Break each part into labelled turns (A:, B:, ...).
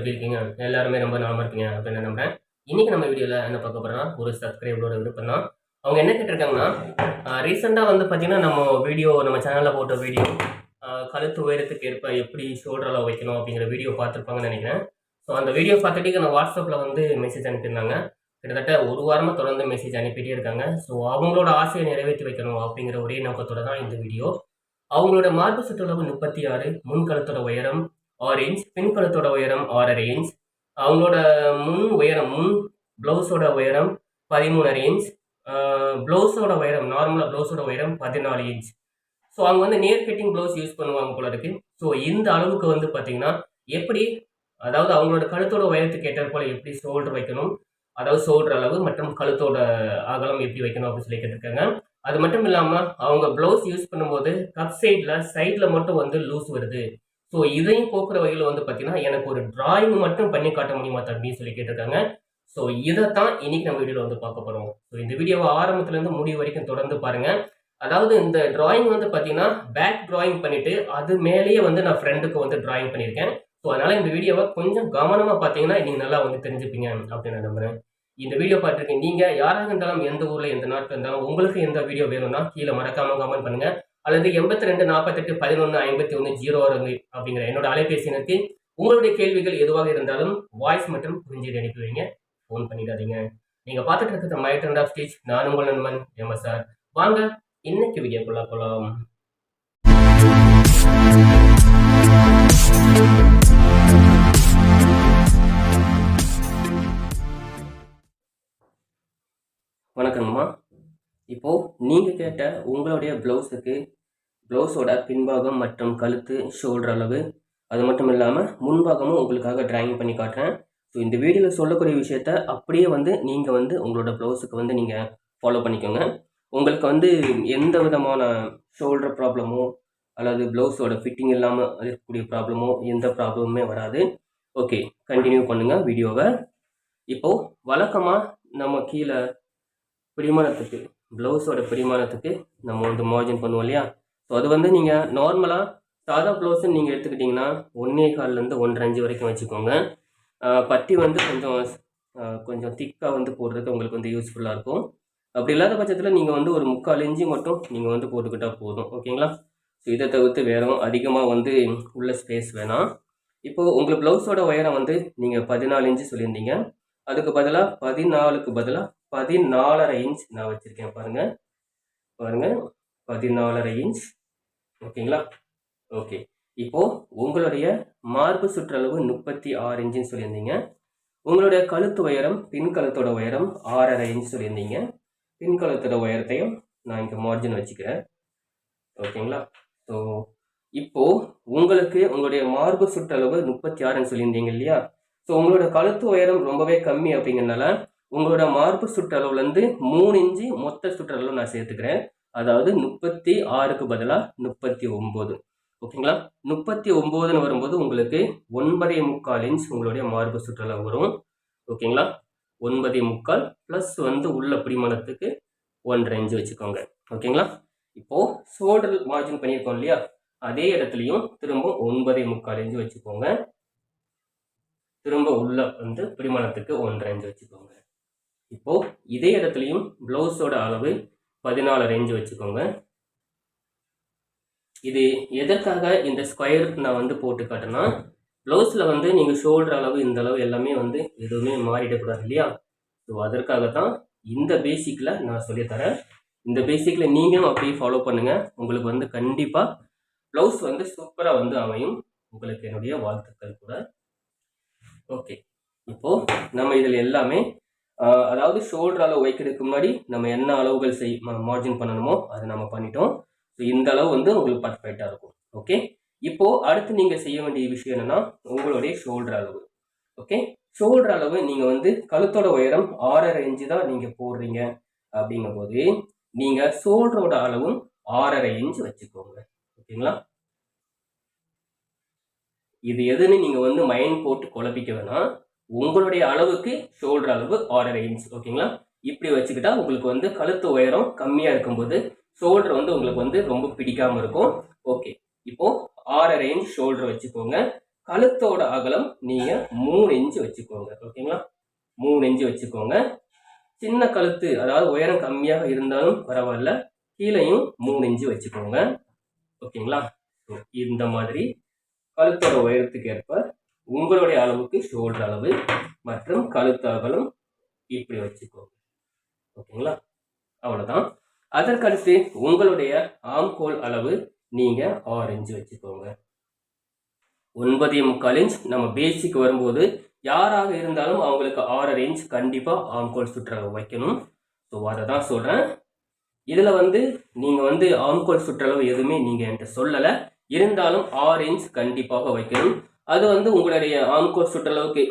A: எப்படி இருக்கீங்க? எல்லாருமே ரொம்ப நலமா இருக்கீங்க அப்படின்னு நான் நம்புறேன். இன்னைக்கு நம்ம வீடியோல என்ன பார்க்க போறோம்னா, ஒரு சப்ஸ்கிரைபரோட விருப்பம் தான். அவங்க என்ன கேட்டிருக்காங்கன்னா, ரீசெண்டா வந்து பார்த்தீங்கன்னா, நம்ம சேனல்ல போட்ட வீடியோ கழுத்து உயரத்துக்கு ஏற்ப எப்படி ஷோல்டர் அளவு வைக்கணும் அப்படிங்கிற வீடியோ பார்த்துருப்பாங்கன்னு நினைக்கிறேன். ஸோ அந்த வீடியோ பார்த்துட்டு நான் வாட்ஸ்அப்பில் வந்து மெசேஜ் அனுப்பியிருந்தாங்க. கிட்டத்தட்ட ஒரு வாரமா தொடர்ந்து மெசேஜ் அனுப்பிட்டே இருக்காங்க. ஸோ அவங்களோட ஆசையை நிறைவேற்றி வைக்கணும் அப்படிங்கிற ஒரே நோக்கத்தோட தான் இந்த வீடியோ. அவங்களோட மார்பு சுற்றளவு 36, முன் கழுத்தோட உயரம் 6 இன்ச், பின் கழுத்தோட உயரம் 6.5 இன்ச். அவங்களோட முன் ப்ளவுஸோட உயரம் 13.5 இன்ச். ப்ளவுஸோட உயரம் நார்மலா ப்ளவுஸோட உயரம் 14 இன்ச். ஸோ அவங்க வந்து நேர் ஃபிட்டிங் ப்ளவுஸ் யூஸ் பண்ணுவாங்க போல இருக்கு. ஸோ இந்த அளவுக்கு வந்து பார்த்தீங்கன்னா, எப்படி அதாவது அவங்களோட கழுத்தோட உயரத்துக்கு ஏற்றாற் போல எப்படி ஷோல்டர் வைக்கணும், அதாவது ஷோல்டர் அளவு மற்றும் கழுத்தோட அகலம் எப்படி வைக்கணும் அப்படின்னு சொல்லி கேட்டிருக்காங்க. அது மட்டும் இல்லாம அவங்க ப்ளவுஸ் யூஸ் பண்ணும்போது கப் சைட்ல மட்டும் வந்து லூஸ் வருது. ஸோ இதையும் போக்குற வகையில் வந்து பார்த்தீங்கன்னா, எனக்கு ஒரு டிராயிங் மட்டும் பண்ணி காட்ட முடியுமா தம்பின்னு சொல்லி கேட்டிருக்காங்க. ஸோ இதைத்தான் இன்னைக்கு நம்ம வீடியோவில் வந்து பார்க்க போகிறோம். ஸோ இந்த வீடியோவை ஆரம்பத்துலேருந்து முடிவு வரைக்கும் தொடர்ந்து பாருங்க. அதாவது இந்த டிராயிங் வந்து பார்த்தீங்கன்னா, பேக் டிராயிங் பண்ணிட்டு அது மேலேயே வந்து நான் ஃப்ரெண்டுக்கு வந்து டிராயிங் பண்ணியிருக்கேன். ஸோ அதனால இந்த வீடியோவை கொஞ்சம் கவனமாக பார்த்தீங்கன்னா, நீங்கள் நல்லா வந்து தெரிஞ்சுப்பீங்க அப்படின்னு நான் நம்புறேன். இந்த வீடியோ பார்த்துருக்கீங்க நீங்க யாராக இருந்தாலும், எந்த ஊர்ல எந்த நாட்டில் இருந்தாலும், உங்களுக்கு எந்த வீடியோ வேணும்னா கீழே மறக்காம கமெண்ட் பண்ணுங்க. அல்லது 82 48 11 51 06 அப்படிங்கிற என்னோட அலைபேசி எண்ணுக்கு உங்களுடைய கேள்விகள் எதுவாக இருந்தாலும் வாய்ஸ் மற்றும் குறுஞ்செய்தி அனுப்பி வைங்க. ஃபோன் பண்ணிடாதீங்க. நீங்க பார்த்துட்டு இருக்கிறது மை ட்ரெண்ட் ஆஃப் ஸ்டிச். நான் உங்கள் நண்பன் MSR. வாங்க இன்னைக்கு வீடியோக்குள்ள போலாம். வணக்கங்கம்மா. இப்போ நீங்க கேட்ட உங்களுடைய ப்ளவுஸோட பின்பாகம் மற்றும் கழுத்து ஷோல்டர் அளவு, அது மட்டும் இல்லாமல் முன்பாகமும் உங்களுக்காக டிராயிங் பண்ணி காட்டுறேன். ஸோ இந்த வீடியோவில் சொல்லக்கூடிய விஷயத்த அப்படியே வந்து நீங்கள் வந்து உங்களோட ப்ளவுஸுக்கு வந்து நீங்கள் ஃபாலோ பண்ணிக்கோங்க. உங்களுக்கு வந்து எந்த விதமான ஷோல்டர் ப்ராப்ளமோ அல்லது ப்ளவுஸோட ஃபிட்டிங் இல்லாமல் இருக்கக்கூடிய ப்ராப்ளமோ எந்த ப்ராப்ளமுமே வராது. ஓகே, கண்டினியூ பண்ணுங்கள் வீடியோவை. இப்போது வழக்கமாக நம்ம கீழே பிடிமானத்துக்கு ப்ளவுஸோட பிடிமானத்துக்கு நம்ம வந்து மார்ஜின் பண்ணுவோம் இல்லையா? ஸோ அது வந்து நீங்கள் நார்மலாக சாதா ப்ளவுஸ்ன்னு நீங்கள் எடுத்துக்கிட்டிங்கன்னா 1.25 1.5 வரைக்கும் வச்சுக்கோங்க. பட்டி வந்து கொஞ்சம் திக்காக வந்து போடுறதுக்கு உங்களுக்கு வந்து யூஸ்ஃபுல்லாக இருக்கும். அப்படி இல்லாத பட்சத்தில் நீங்கள் வந்து ஒரு 3/4 இன்ச்சு மட்டும் நீங்கள் வந்து போட்டுக்கிட்டால் போதும். ஓகேங்களா? ஸோ இதை தவிர்த்து வேறு அதிகமாக வந்து உள்ள ஸ்பேஸ் வேணாம். இப்போது உங்களுக்கு ப்ளவுஸோட உயரம் வந்து நீங்கள் 14 இன்ச்சு சொல்லியிருந்தீங்க. அதுக்கு பதிலாக 14க்கு பதிலாக 14.5 இன்ச் நான் வச்சுருக்கேன். பாருங்கள் 14.5 இன்ச். ஓகேங்களா? ஓகே. இப்போது உங்களுடைய மார்பு சுற்றளவு 36 இன்ச்சுன்னு சொல்லியிருந்தீங்க. உங்களுடைய கழுத்து உயரம் பின் கழுத்தோட உயரம் 6.5 இன்ச் சொல்லியிருந்தீங்க. பின் கழுத்தோட உயரத்தையும் நான் இங்கே மார்ஜின் வச்சுக்கிறேன். ஓகேங்களா? ஸோ இப்போது உங்களுக்கு உங்களுடைய மார்பு சுற்றளவு 36ன்னு சொல்லியிருந்தீங்க இல்லையா? ஸோ உங்களோட கழுத்து உயரம் ரொம்பவே கம்மி அப்படிங்கிறதுனால உங்களோட மார்பு சுற்றளவுலேருந்து 3 இன்ச்சு மொத்த சுற்றளவு நான் சேர்த்துக்கிறேன். அதாவது 36க்கு பதிலாக 39. ஓகேங்களா? 39ன்னு வரும்போது உங்களுக்கு 9.25 இன்ச் உங்களுடைய மார்பு சுற்றளவு வரும். ஓகேங்களா? 9.25 ப்ளஸ் வந்து உள்ள பிடிமானத்துக்கு 1.5 இன்ச் வச்சுக்கோங்க. ஓகேங்களா? இப்போது ஷோல்டர் மார்ஜின் பண்ணியிருக்கோம் இல்லையா? அதே இடத்துலையும் திரும்ப 9.25 இன்ச் வச்சுக்கோங்க. திரும்ப உள்ள வந்து பிடிமானத்துக்கு 1.5 இன்ச் வச்சுக்கோங்க. இப்போது இதே இடத்துலையும் ப்ளவுஸோட அளவு 14 இன்ச் வச்சுக்கோங்க. இது எதற்காக இந்த ஸ்கொயர் நான் வந்து போட்டு காட்டினா, ப்ளவுஸில் வந்து நீங்கள் ஷோல்டர் அளவு இந்த அளவு எல்லாமே வந்து எதுவுமே மாறிடக்கூடாது இல்லையா? ஸோ அதற்காகத்தான் இந்த பேசிக்கில் நான் சொல்லித்தரேன். இந்த பேசிக்கில் நீங்களும் அப்படியே ஃபாலோ பண்ணுங்கள். உங்களுக்கு வந்து கண்டிப்பாக ப்ளவுஸ் வந்து சூப்பராக வந்து அமையும். உங்களுக்கு என்னுடைய வாழ்த்துக்கள் கூட. ஓகே, இப்போது நம்ம இதில் எல்லாமே அதாவது ஷோல்டர் அளவு வைக்கிறதுக்கு முன்னாடி நம்ம என்ன அளவுகள் மார்ஜின் பண்ணணுமோ அதை நம்ம பண்ணிட்டோம். ஸோ இந்த அளவு வந்து உங்களுக்கு பர்ஃபெக்டாக இருக்கும். ஓகே, இப்போது அடுத்து நீங்கள் செய்ய வேண்டிய விஷயம் என்னென்னா உங்களுடைய ஷோல்டர் அளவு. ஓகே, ஷோல்டர் அளவு நீங்கள் வந்து கழுத்தோட உயரம் 6.5 இன்ச்சு தான் நீங்கள் போடுறீங்க. அப்படிங்கும்போது நீங்கள் ஷோல்டரோட அளவும் 6.5 இன்ச் வச்சுக்கோங்க. ஓகேங்களா? இது எதுன்னு நீங்கள் வந்து மைண்ட் போட்டு குழப்பிக்க வேணாம். உங்களுடைய அளவுக்கு ஷோல்டர் அளவு 6.5 இன்ச். ஓகேங்களா? இப்படி வச்சுக்கிட்டா உங்களுக்கு வந்து கழுத்து உயரம் கம்மியாக இருக்கும்போது ஷோல்டர் வந்து உங்களுக்கு வந்து ரொம்ப பிடிக்காமல் இருக்கும். ஓகே, இப்போது 6.5 இன்ச் ஷோல்டர் வச்சுக்கோங்க. கழுத்தோட அகலம் நீங்க 3 இன்ச் வச்சுக்கோங்க. ஓகேங்களா, 3 இன்ச் வச்சுக்கோங்க. சின்ன கழுத்து, அதாவது உயரம் கம்மியாக இருந்தாலும் பரவாயில்ல, கீழையும் 3 இன்ச் வச்சுக்கோங்க. ஓகேங்களா, இந்த மாதிரி கழுத்தோட உயரத்துக்கு ஏற்ப உங்களுடைய அளவுக்கு ஷோல்டர் அளவு மற்றும் கழுத்து அகலம் இப்படி வச்சுக்கோங்க. ஓகேங்களா, அவ்வளவுதான். அதற்கடுத்து உங்களுடைய ஆம்கோல் அளவு நீங்க 6 இன்ச் வச்சுக்கோங்க. 9.25 இன்ச் நம்ம பேசிக் வரும்போது யாராக இருந்தாலும் அவங்களுக்கு 6.5 இன்ச் கண்டிப்பா ஆம்கோல் சுற்றளவு வைக்கணும். ஸோ அதை தான் சொல்றேன். இதுல நீங்க ஆம்கோல் சுற்றளவு எதுவுமே நீங்க என்கிட்ட சொல்லல, இருந்தாலும் 6 இன்ச் கண்டிப்பாக வைக்கணும். அது உங்களுடைய ஆம்கோல் சுற்றளவுக்கு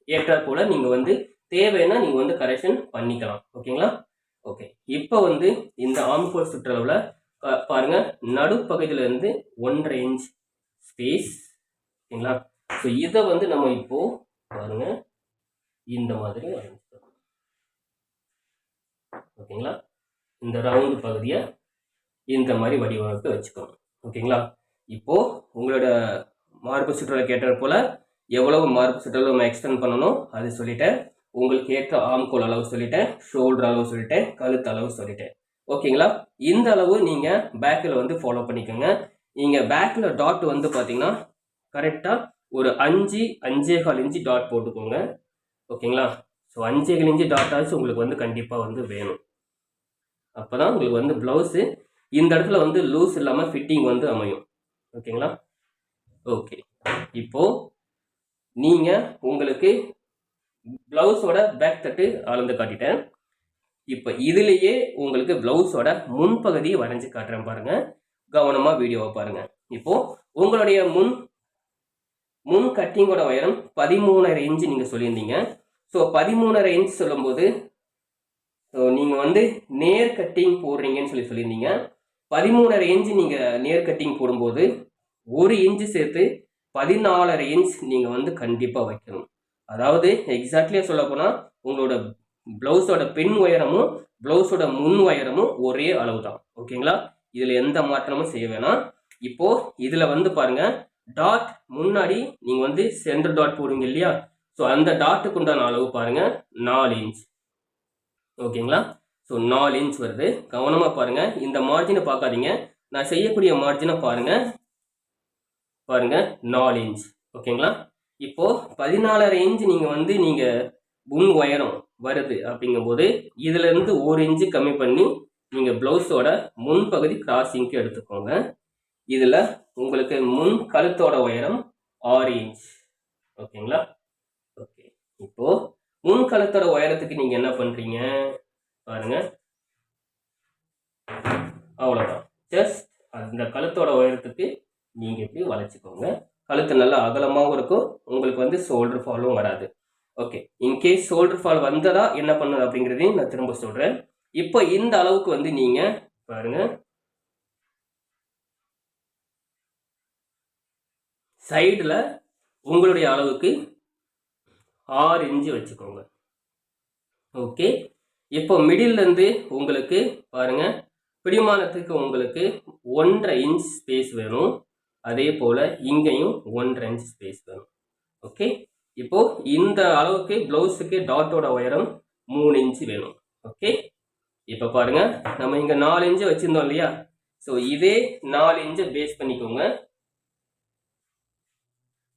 A: ஏற்ற போல நீங்க தேவைன்னா நீங்க கரெக்ஷன் பண்ணிக்கலாம். ஓகேங்களா, ஓகே. இப்போ இந்த ஆம்கோல் சுற்றளவுல பாருங்க, நடுப்பகுதியில இருந்து 1.5 இன்ச் ஸ்பேஸ். ஓகேங்களா, ஸோ இதை நம்ம இப்போ பாருங்க இந்த மாதிரி ஆரம்பிச்சிடலாம். ஓகேங்களா, இந்த ரவுண்டு பகுதியை இந்த மாதிரி வடிவமைப்பு வச்சுக்கோங்க. ஓகேங்களா, இப்போ உங்களோட மார்பு சுற்றளவு கேட்ட போல எவ்வளவு மார்பு சுற்றளவு நம்ம எக்ஸ்டெண்ட் பண்ணணும் அது சொல்லிட்டேன். உங்களுக்கு ஏற்ற ஆம்கோல் அளவு சொல்லிட்டேன், ஷோல்டர் அளவு சொல்லிட்டேன், கழுத்து அளவு சொல்லிட்டேன். ஓகேங்களா, இந்த அளவு நீங்க பேக்கில் ஃபாலோ பண்ணிக்கோங்க. நீங்க பேக்கில் டாட் பார்த்தீங்கன்னா கரெக்டா ஒரு 5.25 இன்ச்சு டாட் போட்டுக்கோங்க. ஓகேங்களா, ஸோ 5.25 இன்ச்சு டாட் ஆச்சு உங்களுக்கு கண்டிப்பா வேணும். அப்பதான் உங்களுக்கு பிளவுஸ் இந்த இடத்துல லூஸ் இல்லாம ஃபிட்டிங் அமையும். ஓகேங்களா, ஓகே. இப்போ நீங்க உங்களுக்கு பிளவுஸோட பேக் தட்டு அளந்து காட்டிட்டேன். இப்போ இதுலயே உங்களுக்கு பிளவுஸோட முன்பகுதி வரைஞ்சு காட்டுறேன் பாருங்க, கவனமா வீடியோவை பாருங்க. இப்போ உங்களுடைய முன் கட்டிங்கோட உயரம் 13.5 இன்ச் நீங்க சொல்லியிருந்தீங்க. ஸோ 13.5 இன்ச் சொல்லும்போது நீங்க நேர் கட்டிங் போடுறீங்கன்னு சொல்லியிருந்தீங்க. 13.5 இன்ச் நீங்க நேர் கட்டிங் போடும்போது 1 இன்ச் சேர்த்து 14.5 இன்ச் நீங்க கண்டிப்பா வைக்கணும். அதாவது எக்ஸாக்ட்லியா சொல்ல போனா உங்களோட பிளவுஸோட பின் உயரமும் பிளவுஸோட முன் உயரமும் ஒரே அளவு தான். ஓகேங்களா, இதுல எந்த மாற்றமும் செய்ய வேணாம். இப்போ இதுல பாருங்க, டாட் முன்னாடி நீங்க சென்டர் டாட் போடுவீங்க இல்லையா, ஸோ அந்த டாட்டுக்கு உண்டான அளவு பாருங்க 4 இன்ச். ஓகேங்களா, ஸோ 4 இன்ச் வருது. கவனமா பாருங்க, இந்த மார்ஜினை பார்க்காதீங்க, நான் செய்யக்கூடிய மார்ஜினை பாருங்க 4 இன்ச். ஓகேங்களா, இப்போ 14.5 இன்ச் நீங்க முன் உயரம் வருது அப்படிங்கும்போது இதுல இருந்து 1 இன்ச்சு கம்மி பண்ணி நீங்க பிளவுஸோட முன்பகுதி கிராசிங்க்கு எடுத்துக்கோங்க. இதுல உங்களுக்கு முன் கழுத்தோட உயரம் 6 இன்ச். ஓகேங்களா, ஓகே. இப்போ முன் கழுத்தோட உயரத்துக்கு நீங்க என்ன பண்றீங்க பாருங்க, அவ்வளவுதான். ஜஸ்ட் அந்த கழுத்தோட உயரத்துக்கு நீங்க இப்படி வளைச்சுக்கோங்க. கழுத்து நல்லா அகலமாகவும் இருக்கும், உங்களுக்கு ஷோல்டர் ஃபாலும் வராது. ஓகே, இன்கேஸ் ஷோல்டர் ஃபால் வந்ததா என்ன பண்ணுது அப்படிங்கிறதையும் நான் திரும்ப சொல்றேன். இப்போ இந்த அளவுக்கு நீங்க பாருங்க, சைடுல உங்களுடைய அளவுக்கு 6 இன்ச்சு வச்சுக்கோங்க. ஓகே, இப்போ மிடில் இருந்து உங்களுக்கு பாருங்க, பிடிமானத்துக்கு உங்களுக்கு 1.5 இன்ச் ஸ்பேஸ் வேணும். அதே போல இங்கேயும் 1.5 இன்ச் ஸ்பேஸ் வேணும். ஓகே, இப்போ இந்த அளவுக்கு பிளவுஸுக்கு டாட்டோட உயரம் 3 இன்ச் வேணும். ஓகே, இப்போ பாருங்க, நம்ம இங்க 4 இன்ச் வச்சிருந்தோம் இல்லையா, ஸோ இதே 4 இன்ச்சை பேஸ் பண்ணிக்கோங்க.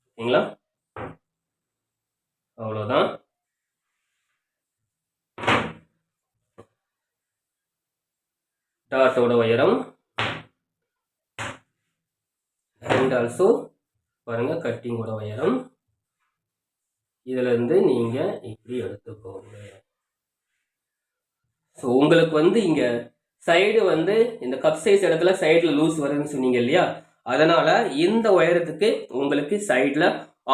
A: ஓகேங்களா, அவ்வளோதான். டாட்டோட உயரம் அண்ட் ஆல்சோ பாருங்க கட்டிங்கோட உயரம் இதுல இருந்து நீங்க இப்படி எடுத்துக்கோங்க. ஸோ உங்களுக்கு இங்க சைடு இந்த கப் சைஸ் இடத்துல சைடுல லூஸ் வருதுன்னு சொன்னீங்க இல்லையா, அதனால இந்த உயரத்துக்கு உங்களுக்கு சைடுல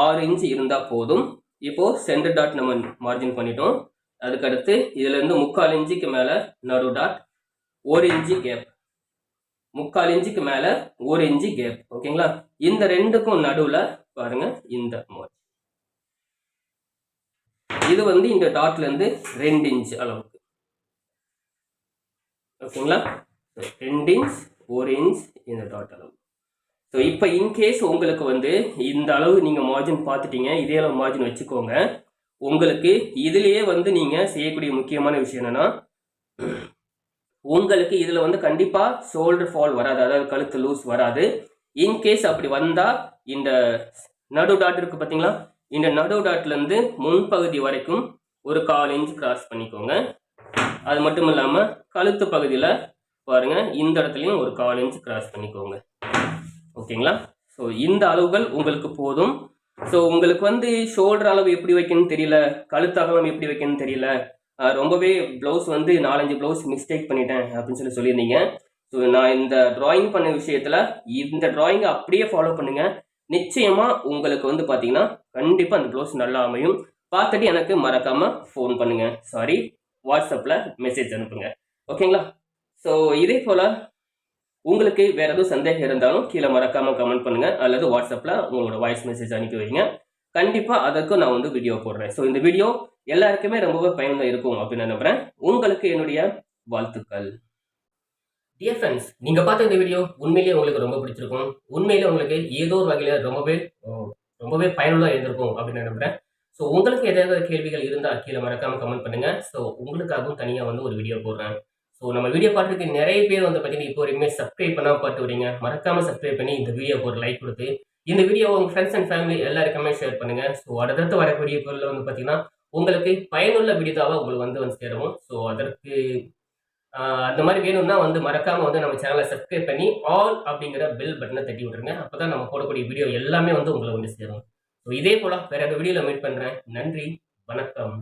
A: 6 இன்ச் இருந்தா போதும். இப்போ சென்டர் டாட் நம்ம மார்ஜின் பண்ணிட்டோம். அதுக்கடுத்து இதுல இருந்து 3/4 இன்ச்சுக்கு மேல நடு டாட், 1 இன்ச்சு கேப், 3/4 இன்ச்சுக்கு மேல 1 இன்ச்சு கேப். ஓகேங்களா, இந்த ரெண்டுக்கும் நடுவுல பாருங்க இந்த மார்ஜின், இது இந்த டாட்ல இருந்து 2 இன்ச் அளவுக்கு. ஓகேங்களா, 2 இன்ச் 1 இன்ச் இந்த டாட் அளவு. ஸோ இப்போ இன்கேஸ் உங்களுக்கு வந்து இந்த அளவு நீங்கள் மார்ஜின் பார்த்துட்டீங்க, இதே அளவு மார்ஜின் வச்சுக்கோங்க. உங்களுக்கு இதுலேயே வந்து நீங்கள் செய்யக்கூடிய முக்கியமான விஷயம் என்னென்னா, உங்களுக்கு இதில் வந்து கண்டிப்பாக ஷோல்டர் ஃபால் வராது, அதாவது கழுத்து லூஸ் வராது. இன்கேஸ் அப்படி வந்தால் இந்த நடு டாட் இருக்குது பார்த்தீங்களா, இந்த நடு டாட்லேருந்து முன்பகுதி வரைக்கும் ஒரு 1/4 இன்ச் கிராஸ் பண்ணிக்கோங்க. அது மட்டும் இல்லாமல் கழுத்து பகுதியில் பாருங்கள், இந்த இடத்துலையும் ஒரு 1/4 இன்ச் கிராஸ் பண்ணிக்கோங்க. ஓகேங்களா? ஸோ இந்த அளவுகள் உங்களுக்கு போதும். ஸோ உங்களுக்கு வந்து ஷோல்டர் அளவு எப்படி வைக்கணும்னு தெரியல, கழுத்து அகலம் எப்படி வைக்கணும்னு தெரியல, ரொம்பவே ப்ளவுஸ் வந்து 4-5 ப்ளவுஸ் மிஸ்டேக் பண்ணிட்டேன் அப்படின்னு சொல்லியிருந்தீங்க. ஸோ நான் இந்த ட்ராயிங் பண்ண விஷயத்தில் இந்த ட்ராயிங்கை அப்படியே ஃபாலோ பண்ணுங்கள். நிச்சயமாக உங்களுக்கு வந்து பார்த்தீங்கன்னா கண்டிப்பாக அந்த ப்ளவுஸ் நல்லா அமையும். பார்த்துட்டு எனக்கு மறக்காமல் ஃபோன் பண்ணுங்கள், சாரி வாட்ஸ்அப்பில் மெசேஜ் அனுப்புங்க. ஓகேங்களா? ஸோ இதே போல் உங்களுக்கு வேறு எதுவும் சந்தேகம் இருந்தாலும் கீழே மறக்காமல் கமெண்ட் பண்ணுங்கள், அல்லது வாட்ஸ்அப்பில் உங்களோட வாய்ஸ் மெசேஜ் அனுப்பி வைங்க. கண்டிப்பாக அதற்கும் நான் வந்து வீடியோ போடுறேன். ஸோ இந்த வீடியோ எல்லாருக்குமே ரொம்பவே பயனுள்ளதாக இருக்கும் அப்படின்னு நான் நம்புகிறேன். உங்களுக்கு என்னுடைய வாழ்த்துக்கள். டியர் ஃப்ரெண்ட்ஸ், நீங்கள் பார்த்த இந்த வீடியோ உண்மையிலேயே உங்களுக்கு ரொம்ப பிடிச்சிருக்கும். உண்மையிலே உங்களுக்கு ஏதோ ஒரு வகையில் ரொம்பவே பயனுள்ளதாக இருந்திருக்கும் அப்படின்னு நான் நம்புகிறேன். ஸோ உங்களுக்கு ஏதாவது கேள்விகள் இருந்தால் கீழே மறக்காமல் கமெண்ட் பண்ணுங்கள். ஸோ உங்களுக்காகவும் தனியாக வந்து ஒரு வீடியோ போடுறேன். ஸோ நம்ம வீடியோ பார்த்துட்டு நிறைய பேர் வந்து பார்த்தீங்கன்னா இப்போ வரைக்குமே சப்ஸ்கிரைப் பண்ணாமல் பார்த்து வரீங்க. மறக்காமல் சப்ஸ்கிரைப் பண்ணி இந்த வீடியோக்கு ஒரு லைக் கொடுத்து இந்த வீடியோ உங்கள் ஃப்ரெண்ட்ஸ் அண்ட் ஃபேமிலி எல்லாருக்குமே ஷேர் பண்ணுங்கள். ஸோ அடுத்தடுத்து வரக்கூடிய பொருளில் வந்து பார்த்தீங்கன்னா உங்களுக்கு பயனுள்ள வீடியோவாக உங்களுக்கு வந்து சேரும். ஸோ அதற்கு அந்த மாதிரி வேணும்னா வந்து மறக்காமல் வந்து நம்ம சேனலை சப்ஸ்கிரைப் பண்ணி ஆல் அப்படிங்கிற பெல் பட்டனை தட்டி விட்டுருங்க. அப்போ தான் நம்ம போடக்கூடிய வீடியோ எல்லாமே வந்து உங்களை வந்து சேரும். ஸோ இதே போல் வேற ஒரு வீடியோவில் மீட் பண்ணுறேன். நன்றி, வணக்கம்.